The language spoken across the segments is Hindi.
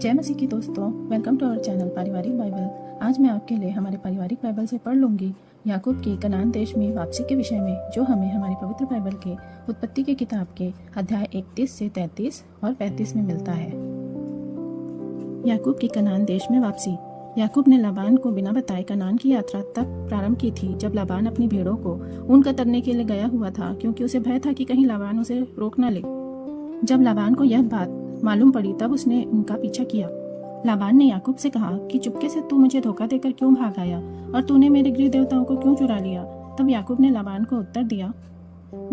जय मसीह की दोस्तों, वेलकम टू आवर चैनल पारिवारिक बाइबल। आज मैं आपके लिए हमारे पारिवारिक बाइबल से पढ़ लूंगी याकूब की कनान देश में वापसी के विषय में, जो हमें हमारी पवित्र बाइबल के उत्पत्ति की किताब के अध्याय 31 से 33 और 35 में मिलता है। याकूब की कनान देश में वापसी। याकूब ने लाबान को बिना बताए कनान की यात्रा तब प्रारंभ की थी जब लाबान अपनी भेड़ों को ऊन कतरने के लिए गया हुआ था, क्योंकि उसे भय था कि कहीं लाबान उसे रोक न ले। जब लाबान को यह बात मालूम पड़ी तब उसने उनका पीछा किया। लाबान ने याकूब से कहा कि चुपके से तू मुझे धोखा देकर क्यों भाग आया और तूने मेरे गृह देवताओं को क्यों चुरा लिया। तब याकूब ने लाबान को उत्तर दिया,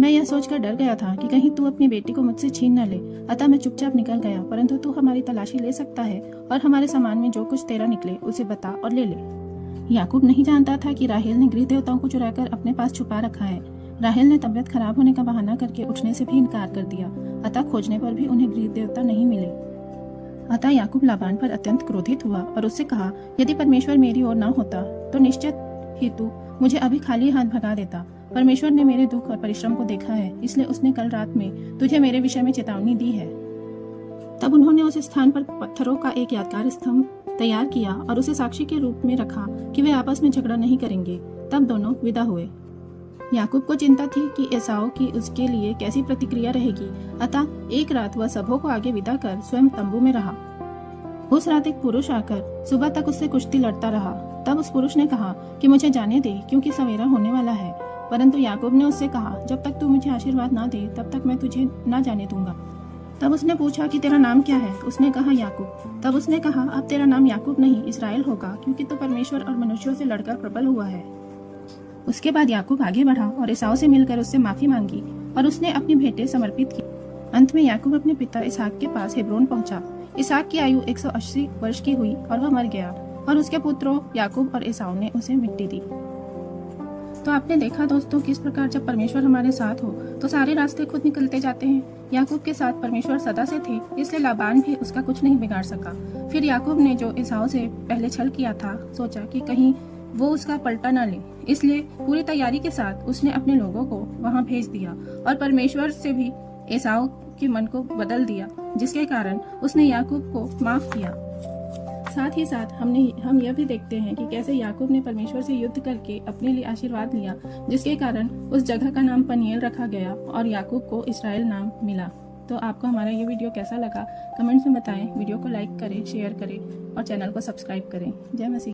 मैं यह सोचकर डर गया था कि कहीं तू अपनी बेटी को मुझसे छीन न ले, अतः मैं चुपचाप निकल गया। परंतु तू हमारी तलाशी ले सकता है और हमारे सामान में जो कुछ तेरा निकले उसे बता और ले ले। याकूब नहीं जानता था कि राहेल ने गृह देवताओं को चुराकर अपने पास छुपा रखा है। राहेल ने तबीयत खराब होने का बहाना करके उठने से भी इनकार कर दिया, अतः खोजने पर भी उन्हें गृह देवता नहीं मिले। अतः याकूब लाबान पर अत्यंत क्रोधित हुआ और उससे कहा, यदि परमेश्वर मेरी ओर न होता तो निश्चित ही तू मुझे अभी खाली हाथ भगा देता। परमेश्वर ने मेरे दुख और परिश्रम को देखा है, इसलिए उसने कल रात में तुझे मेरे विषय में चेतावनी दी है। तब उन्होंने उस स्थान पर पत्थरों का एक यादगार स्तंभ तैयार किया और उसे साक्षी के रूप में रखा कि वे आपस में झगड़ा नहीं करेंगे। तब दोनों विदा हुए। याकूब को चिंता थी कि एसाव की उसके लिए कैसी प्रतिक्रिया रहेगी, अतः एक रात वह सबों को आगे विदा कर स्वयं तंबू में रहा। उस रात एक पुरुष आकर सुबह तक उससे कुश्ती लड़ता रहा। तब उस पुरुष ने कहा कि मुझे जाने दे, क्योंकि सवेरा होने वाला है। परंतु याकूब ने उससे कहा, जब तक तू मुझे आशीर्वाद ना दे तब तक मैं तुझे न जाने दूंगा। तब उसने पूछा कि तेरा नाम क्या है। उसने कहा याकूब। तब उसने कहा, अब तेरा नाम याकूब नहीं इस्राएल होगा, क्योंकि तू परमेश्वर और मनुष्यों से लड़कर प्रबल हुआ है। उसके बाद याकूब आगे बढ़ा और एसाव से मिलकर उससे माफी मांगी और उसने अपनी भेंटें समर्पित की। अंत में याकूब अपने पिता इसहाक के पास हेब्रोन पहुंचा। इसहाक की आयु 180 वर्ष की हुई और वह मर गया, और उसके पुत्रों याकूब और एसाव ने उसे मिट्टी दी। तो आपने देखा दोस्तों, किस प्रकार जब परमेश्वर हमारे साथ हो तो सारे रास्ते खुद निकलते जाते हैं। याकूब के साथ परमेश्वर सदा से थे, इसलिए लाबान भी उसका कुछ नहीं बिगाड़ सका। फिर याकूब ने जो एसाव से पहले छल किया था, सोचा कि कहीं वो उसका पलटा न ले, इसलिए पूरी तैयारी के साथ उसने अपने लोगों को वहां भेज दिया और परमेश्वर से भी एसाव के मन को बदल दिया, जिसके कारण उसने याकूब को माफ किया। साथ ही साथ हम यह भी देखते हैं कि कैसे याकूब ने परमेश्वर से युद्ध करके अपने लिए आशीर्वाद लिया, जिसके कारण उस जगह का नाम पनीएल रखा गया और याकूब को इस्राएल नाम मिला। तो आपको हमारा ये वीडियो कैसा लगा कमेंट्स में बताएं। वीडियो को लाइक करें, शेयर करें और चैनल को सब्सक्राइब करें। जय मसीह।